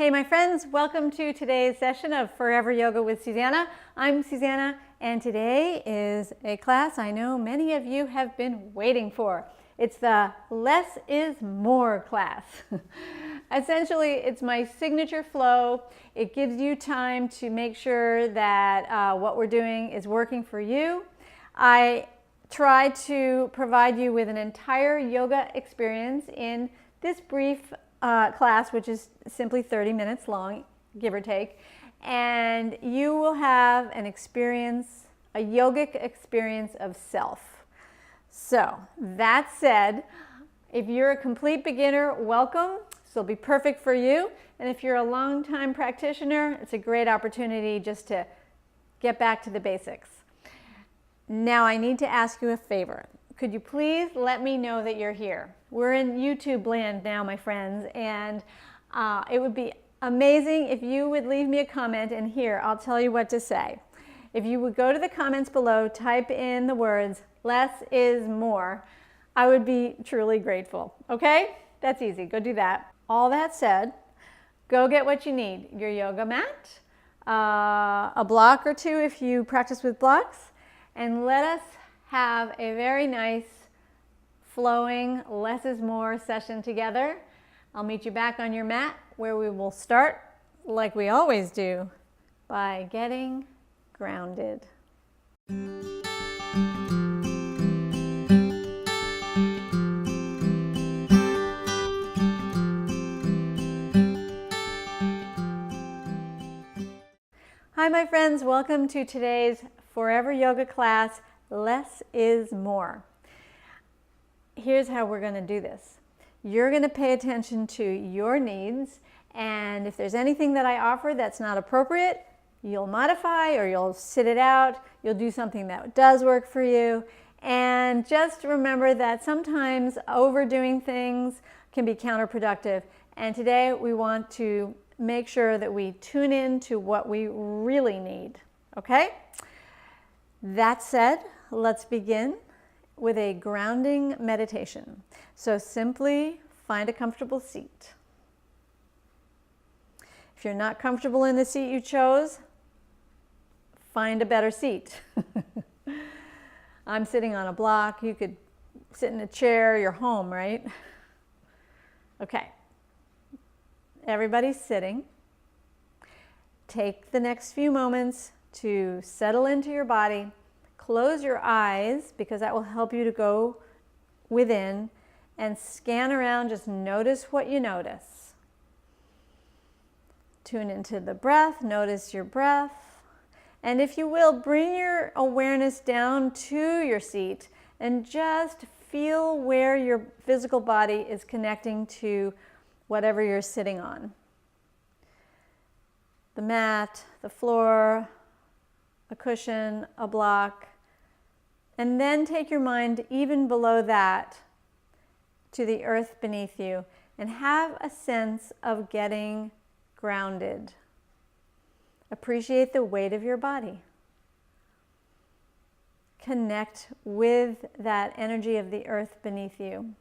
Hey my friends, welcome to today's session of Forever Yoga with Susannah. I'm Susannah and today is a class I know many of you have been waiting for. It's the Less is More class. Essentially, it's my signature flow. It gives you time to make sure that what we're doing is working for you. I try to provide you with an entire yoga experience in this brief class, which is simply 30 minutes long, give or take, and you will have an experience, a yogic experience of self. So that said, if you're a complete beginner, welcome. This will be perfect for you. And if you're a long-time practitioner, it's a great opportunity just to get back to the basics. Now I need to ask you a favor. Could you please let me know that you're here? We're in YouTube land now, my friends, and it would be amazing if you would leave me a comment, and here, I'll tell you what to say. If you would go to the comments below, type in the words, "Less is more," I would be truly grateful, okay? That's easy, go do that. All that said, go get what you need. Your yoga mat, a block or two if you practice with blocks, and let us have a very nice, flowing, less is more session together. I'll meet you back on your mat where we will start, like we always do, by getting grounded. Hi my friends, welcome to today's Forever Yoga class, Less is More. Here's how we're going to do this. You're going to pay attention to your needs, and if there's anything that I offer that's not appropriate, you'll modify or you'll sit it out. You'll do something that does work for you. And just remember that sometimes overdoing things can be counterproductive. And today we want to make sure that we tune in to what we really need. Okay? That said, let's begin with a grounding meditation. So simply find a comfortable seat. If you're not comfortable in the seat you chose, find a better seat. I'm sitting on a block. You could sit in a chair. You're home, right? Okay. Everybody's sitting. Take the next few moments to settle into your body. Close your eyes because that will help you to go within and scan around. Just notice what you notice. Tune into the breath. Notice your breath. And if you will, bring your awareness down to your seat and just feel where your physical body is connecting to whatever you're sitting on. The mat, the floor, a cushion, a block. And then take your mind even below that to the earth beneath you and have a sense of getting grounded. Appreciate the weight of your body. Connect with that energy of the earth beneath you.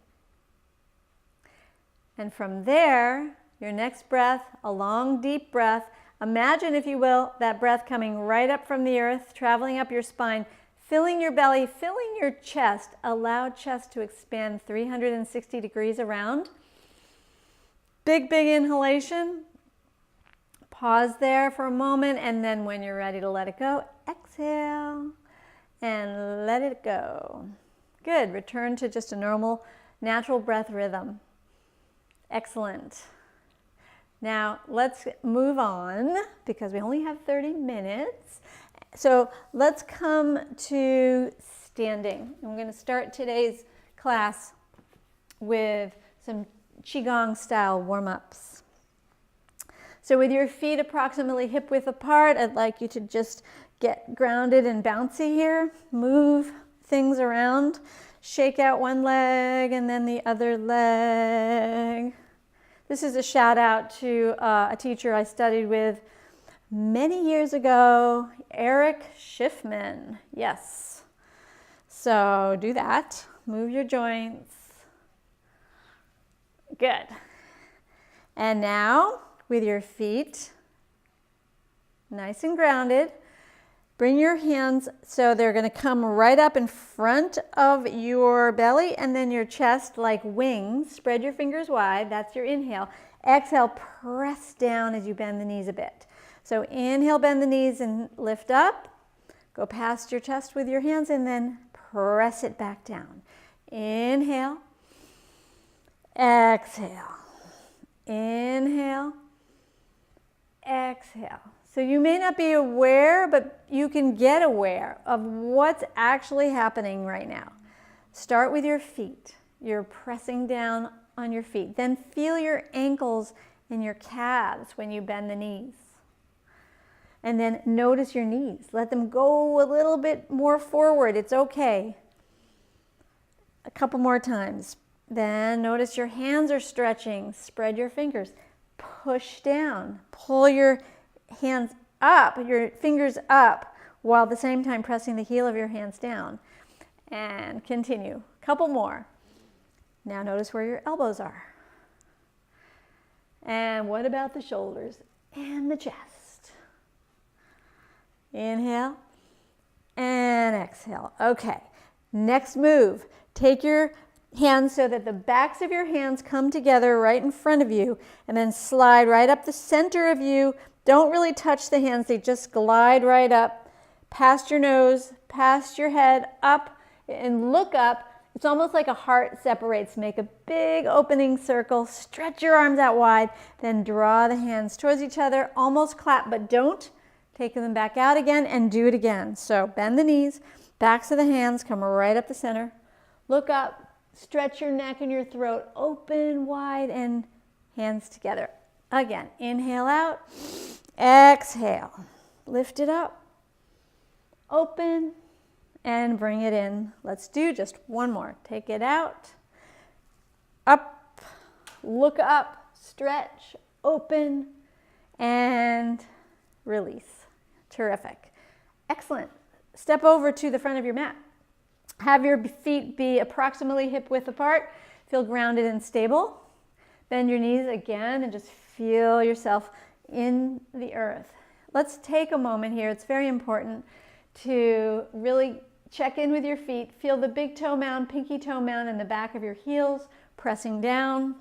And from there, your next breath, a long, deep breath. Imagine, if you will, that breath coming right up from the earth, traveling up your spine, filling your belly, filling your chest. Allow chest to expand 360 degrees around. Big, big inhalation. Pause there for a moment, and then when you're ready to let it go, exhale and let it go. Good. Return to just a normal, natural breath rhythm. Excellent. Now let's move on because we only have 30 minutes. So let's come to standing. I'm going to start today's class with some Qigong style warm-ups. So with your feet approximately hip width apart, I'd like you to just get grounded and bouncy here. Move things around. Shake out one leg and then the other leg. This is a shout out to a teacher I studied with many years ago, Eric Schiffman. Yes. So do that. Move your joints. Good. And now with your feet, nice and grounded. Bring your hands so they're going to come right up in front of your belly and then your chest like wings. Spread your fingers wide. That's your inhale. Exhale, press down as you bend the knees a bit. So inhale, bend the knees and lift up. Go past your chest with your hands and then press it back down. Inhale. Exhale. Inhale. Exhale. So you may not be aware, but you can get aware of what's actually happening right now. Start with your feet. You're pressing down on your feet. Then feel your ankles and your calves when you bend the knees. And then notice your knees. Let them go a little bit more forward. It's okay. A couple more times. Then notice your hands are stretching. Spread your fingers. Push down. Pull your hands up, your fingers up, while at the same time pressing the heel of your hands down. And continue. Couple more. Now notice where your elbows are. And what about the shoulders and the chest? Inhale and exhale. Okay, next move. Take your hands so that the backs of your hands come together right in front of you and then slide right up the center of you. Don't really touch the hands, they just glide right up, past your nose, past your head, up, and look up. It's almost like a heart separates. Make a big opening circle, stretch your arms out wide, then draw the hands towards each other, almost clap, but don't. Take them back out again and do it again. So bend the knees, backs of the hands come right up the center. Look up, stretch your neck and your throat, open wide and hands together. Again, inhale out, exhale, lift it up, open, and bring it in. Let's do just one more. Take it out, up, look up, stretch, open, and release. Terrific. Excellent. Step over to the front of your mat. Have your feet be approximately hip width apart. Feel grounded and stable. Bend your knees again and just feel yourself in the earth. Let's take a moment here. It's very important to really check in with your feet. Feel the big toe mound, pinky toe mound in the back of your heels, pressing down.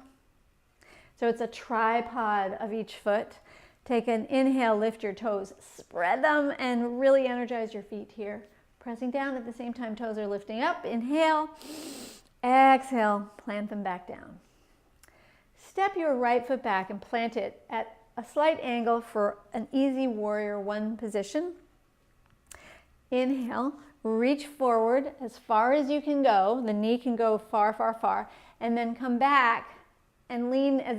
So it's a tripod of each foot. Take an inhale, lift your toes, spread them, and really energize your feet here. Pressing down at the same time, toes are lifting up. Inhale, exhale, plant them back down. Step your right foot back and plant it at a slight angle for an easy warrior one position. Inhale, reach forward as far as you can go. The knee can go far, far, far. And then come back and lean as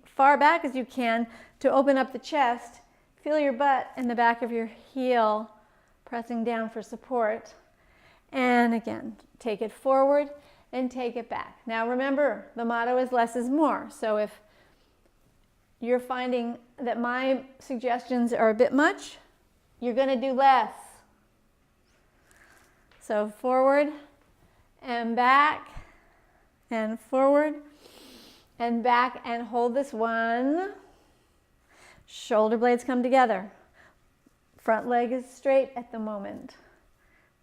far back as you can to open up the chest. Feel your butt and the back of your heel pressing down for support. And again, take it forward and take it back. Now remember, the motto is less is more. So if you're finding that my suggestions are a bit much, you're going to do less. So forward and back and forward and back, and hold this one. Shoulder blades come together. Front leg is straight at the moment.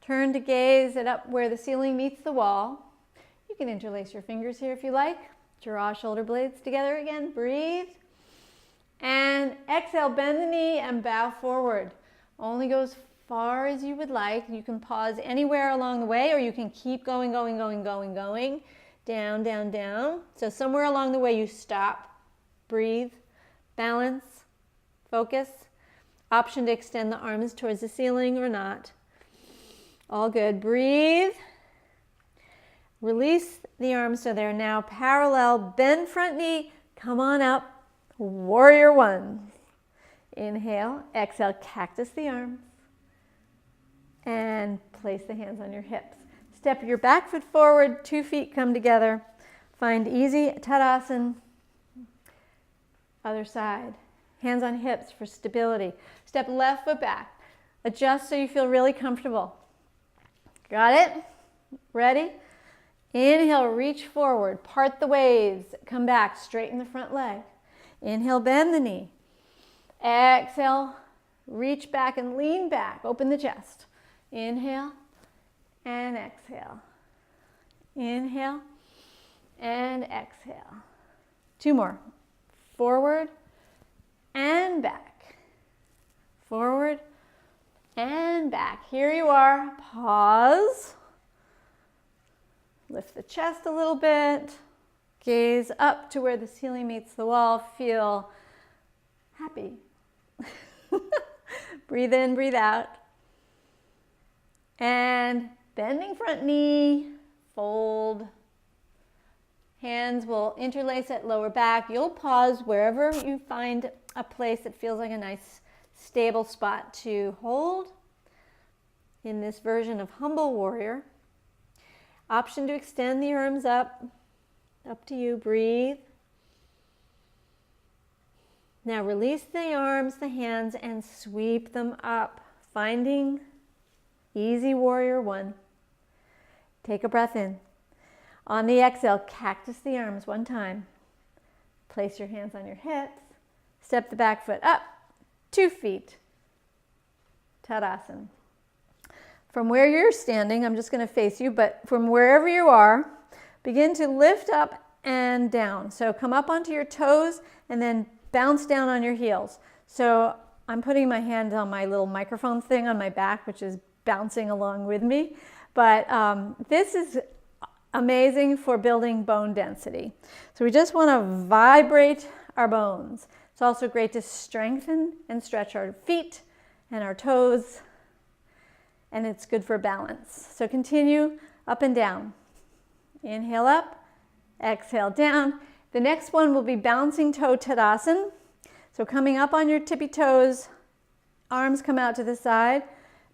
Turn to gaze at up where the ceiling meets the wall. You can interlace your fingers here if you like. Draw shoulder blades together again. Breathe. And exhale, bend the knee and bow forward. Only go as far as you would like. You can pause anywhere along the way, or you can keep going. Down, down, down. So somewhere along the way you stop, breathe, balance, focus. Option to extend the arms towards the ceiling or not. All good. Breathe. Release the arms so they're now parallel. Bend front knee. Come on up. Warrior one. Inhale. Exhale. Cactus the arms. And place the hands on your hips. Step your back foot forward. 2 feet come together. Find easy Tadasana. Other side. Hands on hips for stability. Step left foot back. Adjust so you feel really comfortable. Got it? Ready? Inhale, reach forward, part the waves, come back, straighten the front leg. Inhale, bend the knee. Exhale, reach back and lean back. Open the chest. Inhale and exhale. Inhale and exhale. 2 more. Forward and back. Forward and back. Here you are. Pause. Lift the chest a little bit. Gaze up to where the ceiling meets the wall. Feel happy. Breathe in, breathe out. And bending front knee, fold. Hands will interlace at lower back. You'll pause wherever you find a place that feels like a nice stable spot to hold in this version of humble warrior. Option to extend the arms up to you. Breathe. Now release the arms, the hands, and sweep them up, finding easy warrior 1. Take a breath in. On the exhale, cactus the arms 1 time. Place your hands on your hips. Step the back foot up, 2 feet. Tadasana. From where you're standing, I'm just going to face you, but from wherever you are, begin to lift up and down. So come up onto your toes and then bounce down on your heels. So I'm putting my hand on my little microphone thing on my back, which is bouncing along with me. But this is amazing for building bone density. So we just want to vibrate our bones. It's also great to strengthen and stretch our feet and our toes. And it's good for balance. So continue up and down. Inhale up, exhale down. The next one will be bouncing toe Tadasana. So coming up on your tippy toes, arms come out to the side.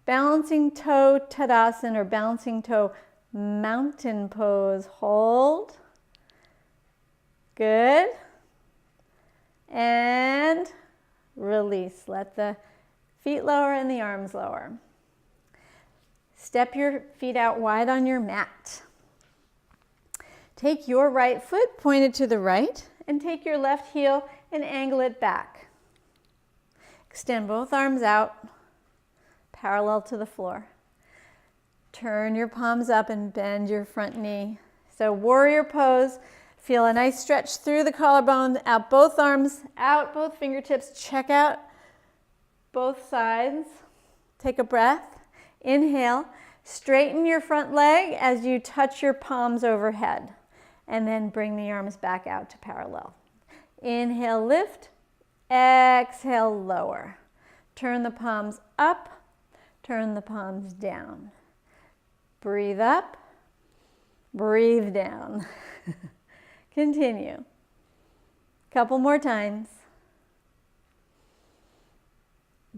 Balancing toe Tadasana or bouncing toe mountain pose. Hold. Good. And release. Let the feet lower and the arms lower. Step your feet out wide on your mat. Take your right foot pointed to the right and take your left heel and angle it back. Extend both arms out, parallel to the floor. Turn your palms up and bend your front knee. So warrior pose. Feel a nice stretch through the collarbone, out both arms, out both fingertips. Check out both sides. Take a breath. Inhale. Straighten your front leg as you touch your palms overhead. And then bring the arms back out to parallel. Inhale, lift. Exhale, lower. Turn the palms up. Turn the palms down. Breathe up. Breathe down. Continue. Couple more times.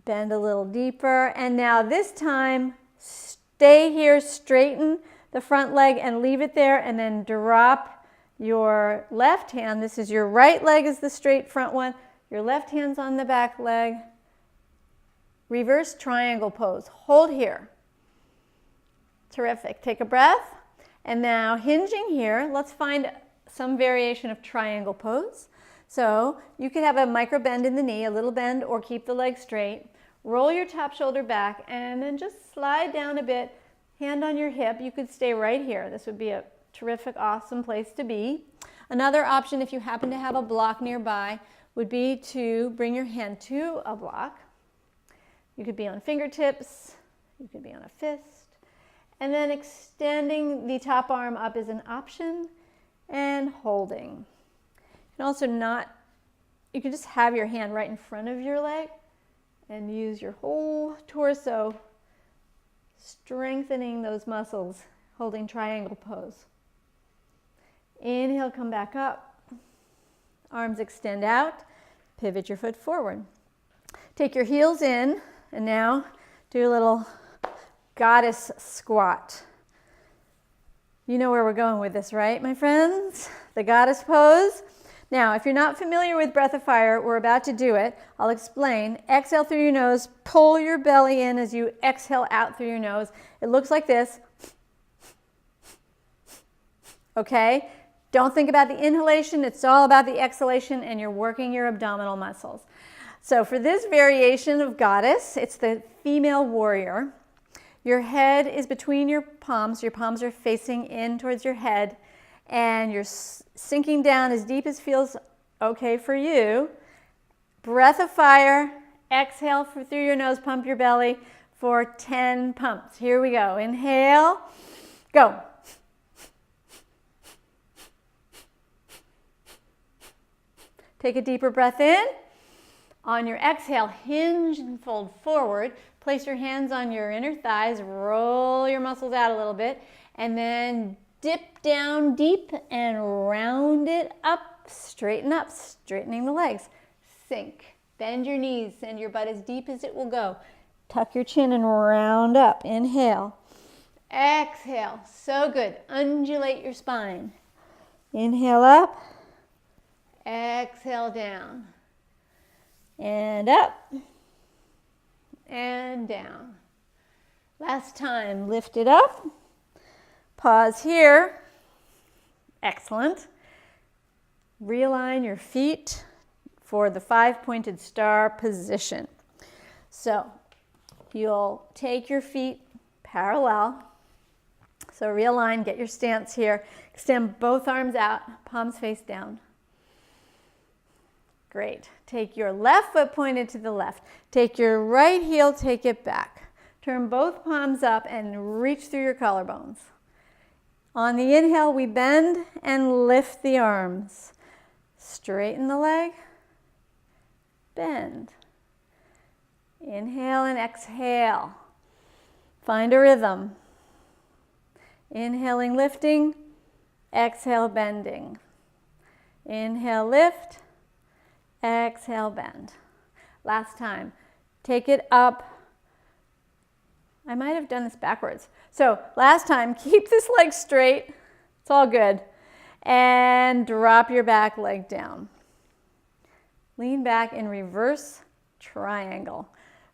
Bend a little deeper. And now this time, stay here, straighten the front leg and leave it there, and then drop your left hand. This is your right leg is the straight front one. Your left hand's on the back leg. Reverse triangle pose. Hold here. Terrific. Take a breath. And now hinging here, let's find some variation of triangle pose. So you could have a micro bend in the knee, a little bend, or keep the leg straight. Roll your top shoulder back and then just slide down a bit. Hand on your hip. You could stay right here. This would be a terrific, awesome place to be. Another option, if you happen to have a block nearby, would be to bring your hand to a block. You could be on fingertips. You could be on a fist. And then extending the top arm up is an option and holding. You can also you can just have your hand right in front of your leg and use your whole torso, strengthening those muscles, holding triangle pose. Inhale, come back up. Arms extend out. Pivot your foot forward. Take your heels in and now do a little goddess squat. You know where we're going with this, right, my friends? The goddess pose. Now, if you're not familiar with Breath of Fire, we're about to do it. I'll explain. Exhale through your nose. Pull your belly in as you exhale out through your nose. It looks like this. Okay? Don't think about the inhalation, it's all about the exhalation, and you're working your abdominal muscles. So for this variation of goddess, it's the female warrior. Your head is between your palms are facing in towards your head, and you're sinking down as deep as feels okay for you. Breath of fire, exhale through your nose, pump your belly for 10 pumps. Here we go. Inhale, go. Take a deeper breath in. On your exhale, hinge and fold forward. Place your hands on your inner thighs, roll your muscles out a little bit, and then dip down deep and round it up, straightening the legs. Sink, bend your knees, send your butt as deep as it will go. Tuck your chin and round up. Inhale, exhale, so good. Undulate your spine. Inhale up, exhale down, and up, and down. Last time, lift it up. Pause here. Excellent. Realign your feet for the 5-pointed star position. So you'll take your feet parallel. So realign, get your stance here. Extend both arms out, palms face down. Great. Take your left foot pointed to the left. Take your right heel, take it back. Turn both palms up and reach through your collarbones. On the inhale, we bend and lift the arms. Straighten the leg, bend. Inhale and exhale. Find a rhythm. Inhaling, lifting. Exhale, bending. Inhale, lift. Exhale, bend. Last time. Take it up. I might have done this backwards. So last time, keep this leg straight. It's all good. And drop your back leg down. Lean back in reverse triangle.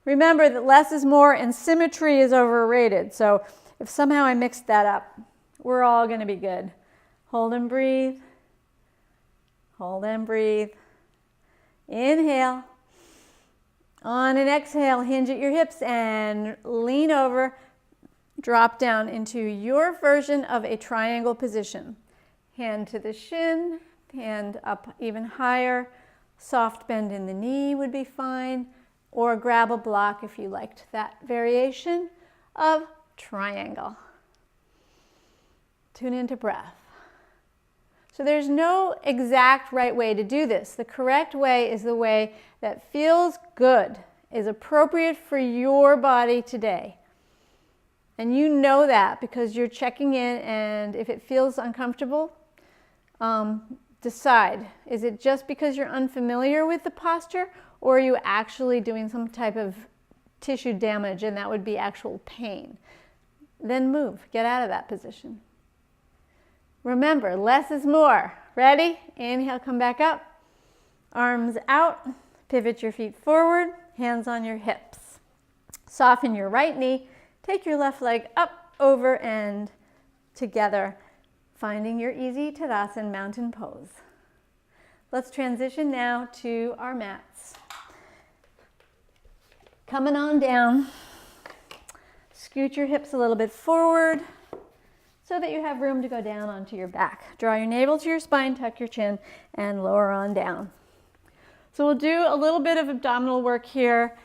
Remember that less is more and symmetry is overrated. So if somehow I mixed that up, we're all going to be good. Hold and breathe. Hold and breathe. Inhale. On an exhale, hinge at your hips and lean over. Drop down into your version of a triangle position. Hand to the shin, hand up even higher. Soft bend in the knee would be fine. Or grab a block if you liked that variation of triangle. Tune into breath. So there's no exact right way to do this. The correct way is the way that feels good, is appropriate for your body today. And you know that because you're checking in, and if it feels uncomfortable, decide. Is it just because you're unfamiliar with the posture, or are you actually doing some type of tissue damage and that would be actual pain? Then move, get out of that position. Remember, less is more. Ready? Inhale, come back up. Arms out, pivot your feet forward, hands on your hips. Soften your right knee, take your left leg up, over, and together, finding your easy Tadasana mountain pose. Let's transition now to our mats. Coming on down, scoot your hips a little bit forward so that you have room to go down onto your back. Draw your navel to your spine, tuck your chin, and lower on down. So we'll do a little bit of abdominal work here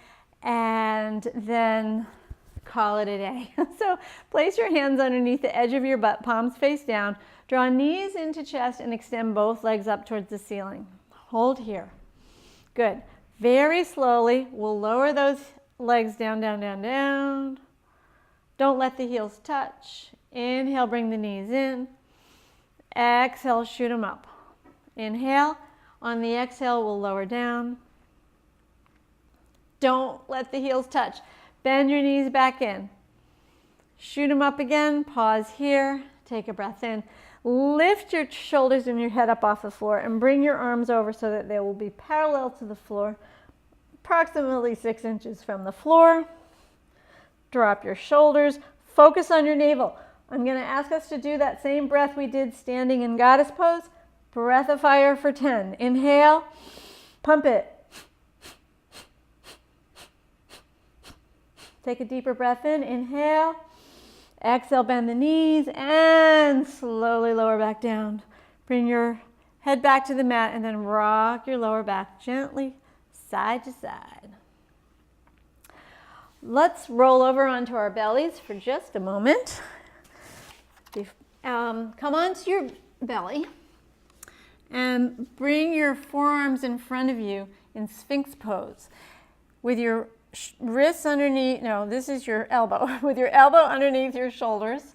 and then call it a day. So place your hands underneath the edge of your butt, palms face down. Draw knees into chest and extend both legs up towards the ceiling. Hold here. Good. Very slowly, we'll lower those legs down, down, down, down. Don't let the heels touch. Inhale, bring the knees in. Exhale, shoot them up. Inhale. On the exhale, we'll lower down. Don't let the heels touch. Bend your knees back in. Shoot them up again. Pause here. Take a breath in. Lift your shoulders and your head up off the floor and bring your arms over so that they will be parallel to the floor, approximately 6 inches from the floor. Drop your shoulders. Focus on your navel. I'm going to ask us to do that same breath we did standing in goddess pose. Breath of fire for 10. Inhale, pump it. Take a deeper breath in. Inhale, exhale, bend the knees, and slowly lower back down. Bring your head back to the mat and then rock your lower back gently side to side. Let's roll over onto our bellies for just a moment. Come onto your belly and bring your forearms in front of you in Sphinx pose with your wrists underneath. No, this is your elbow. With your elbow underneath your shoulders,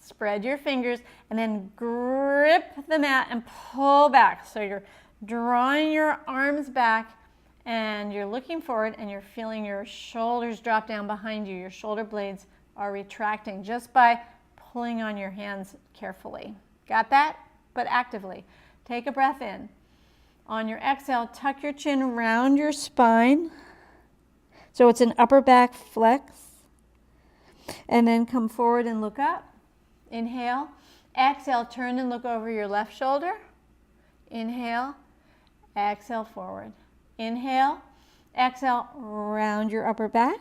spread your fingers and then grip the mat and pull back. So you're drawing your arms back and you're looking forward and you're feeling your shoulders drop down behind you. Your shoulder blades are retracting just by pulling on your hands carefully. Got that? But actively. Take a breath in. On your exhale, tuck your chin around your spine. So it's an upper back flex. And then come forward and look up. Inhale. Exhale, turn and look over your left shoulder. Inhale. Exhale, forward. Inhale. Exhale, round your upper back.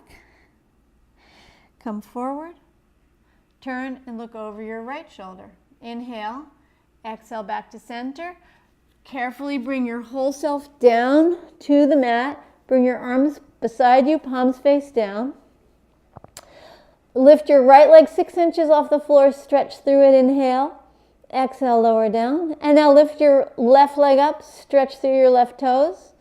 Come forward. Turn and look over your right shoulder. Inhale. Exhale, back to center. Carefully bring your whole self down to the mat. Bring your arms beside you, palms face down. Lift your right leg 6 inches off the floor, stretch through it, inhale. Exhale, lower down. And now lift your left leg up, stretch through your left toes,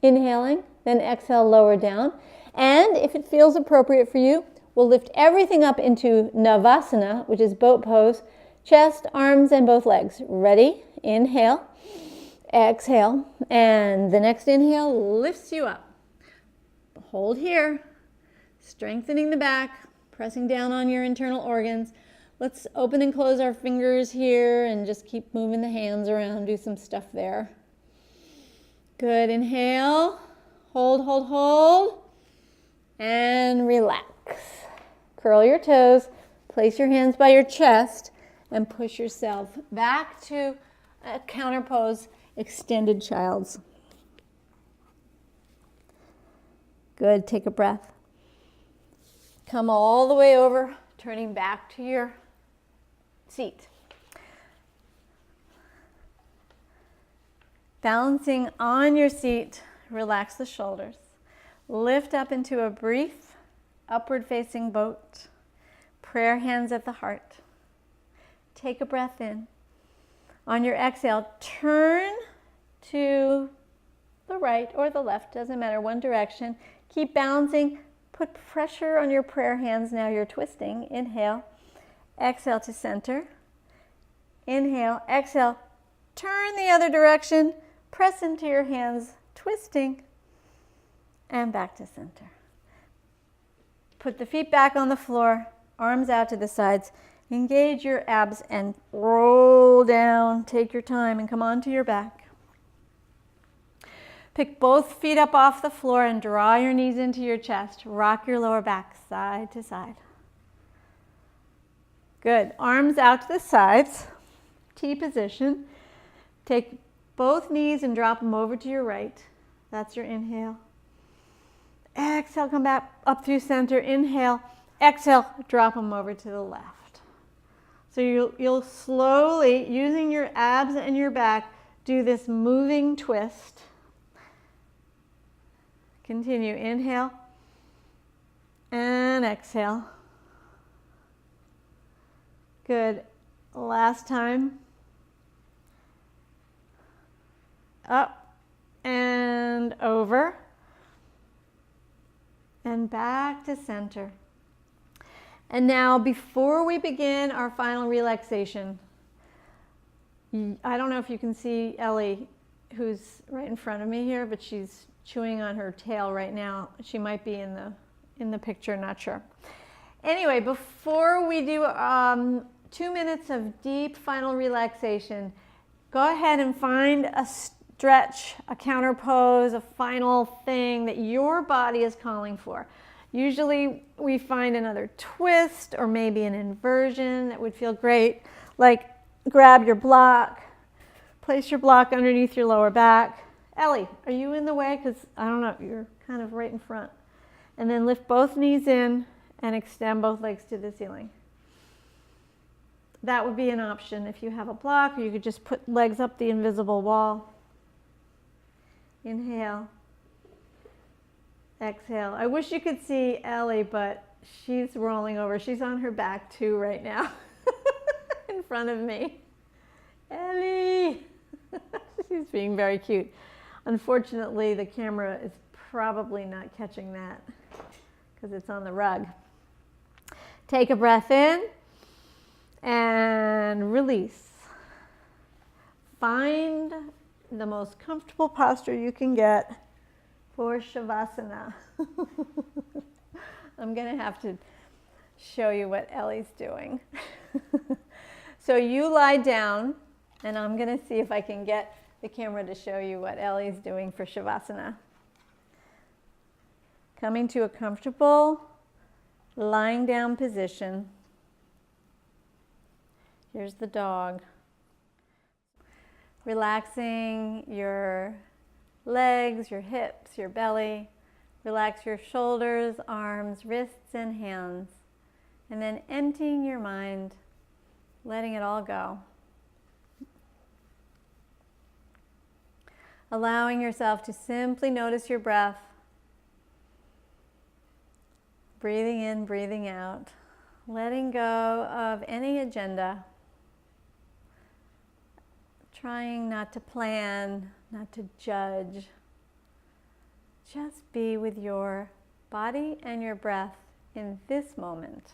inhaling, then exhale, lower down. And if it feels appropriate for you, we'll lift everything up into navasana, which is boat pose, chest, arms, and both legs. Ready? Inhale, exhale, and the next inhale lifts you up. Hold here, strengthening the back, pressing down on your internal organs. Let's open and close our fingers here and just keep moving the hands around, do some stuff there. Good, inhale, hold, hold, hold, and relax. Curl your toes, place your hands by your chest, and push yourself back to a counter pose, extended child's. Good, take a breath. Come all the way over, turning back to your seat. Balancing on your seat, relax the shoulders. Lift up into a brief, upward facing boat. Prayer hands at the heart. Take a breath in. On your exhale, turn to the right or the left, doesn't matter, one direction. Keep balancing. Put pressure on your prayer hands. Now you're twisting. Inhale. Exhale to center. Inhale. Exhale. Turn the other direction. Press into your hands. Twisting. And back to center. Put the feet back on the floor. Arms out to the sides. Engage your abs and roll down. Take your time and come onto your back. Pick both feet up off the floor and draw your knees into your chest. Rock your lower back side to side. Good. Arms out to the sides. T position. Take both knees and drop them over to your right. That's your inhale. Exhale, come back up through center. Inhale. Exhale, drop them over to the left. So you'll slowly, using your abs and your back, do this moving twist. Continue. Inhale and exhale. Good. Last time. Up and over. And back to center. And now, before we begin our final relaxation, I don't know if you can see Ellie, who's right in front of me here, but she's chewing on her tail right now. She might be in the picture, not sure. Anyway, before we do 2 minutes of deep final relaxation, go ahead and find a stretch, a counter pose, a final thing that your body is calling for. Usually we find another twist or maybe an inversion that would feel great. Like grab your block, place your block underneath your lower back. Ellie, are you in the way? Because I don't know, you're kind of right in front. And then lift both knees in and extend both legs to the ceiling. That would be an option if you have a block, or you could just put legs up the invisible wall. Inhale. Exhale. I wish you could see Ellie, but she's rolling over. She's on her back too right now in front of me. Ellie! She's being very cute. Unfortunately, the camera is probably not catching that because it's on the rug. Take a breath in and release. Find the most comfortable posture you can get for shavasana. I'm going to have to show you what Ellie's doing. So you lie down, and I'm going to see if I can get the camera to show you what Ellie's doing for shavasana. Coming to a comfortable lying down position. Here's the dog. Relaxing your legs, your hips, your belly. Relax your shoulders, arms, wrists, and hands. And then emptying your mind, letting it all go. Allowing yourself to simply notice your breath. Breathing in, breathing out. Letting go of any agenda. Trying not to plan, not to judge. Just be with your body and your breath in this moment.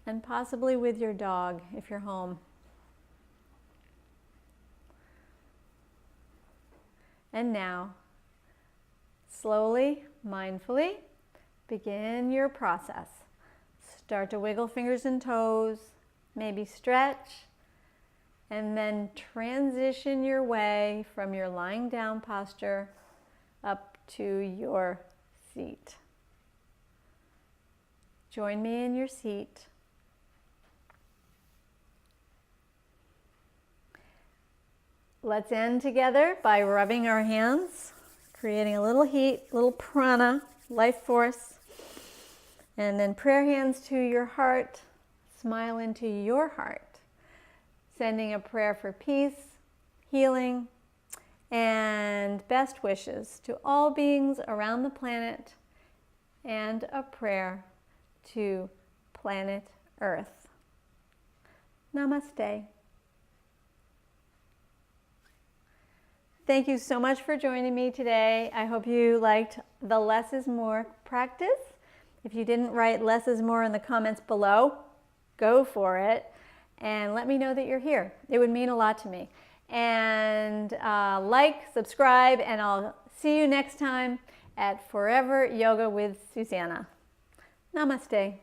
And possibly with your dog if you're home. And now, slowly, mindfully, begin your process. Start to wiggle fingers and toes, maybe stretch, and then transition your way from your lying down posture up to your seat. Join me in your seat. Let's end together by rubbing our hands, creating a little heat, little prana, life force. And then prayer hands to your heart, smile into your heart, sending a prayer for peace, healing, and best wishes to all beings around the planet, and a prayer to planet Earth. Namaste. Thank you so much for joining me today. I hope you liked the less is more practice. If you didn't write less is more in the comments below, go for it and let me know that you're here. It would mean a lot to me. And like, subscribe, and I'll see you next time at Forever Yoga with Susannah. Namaste.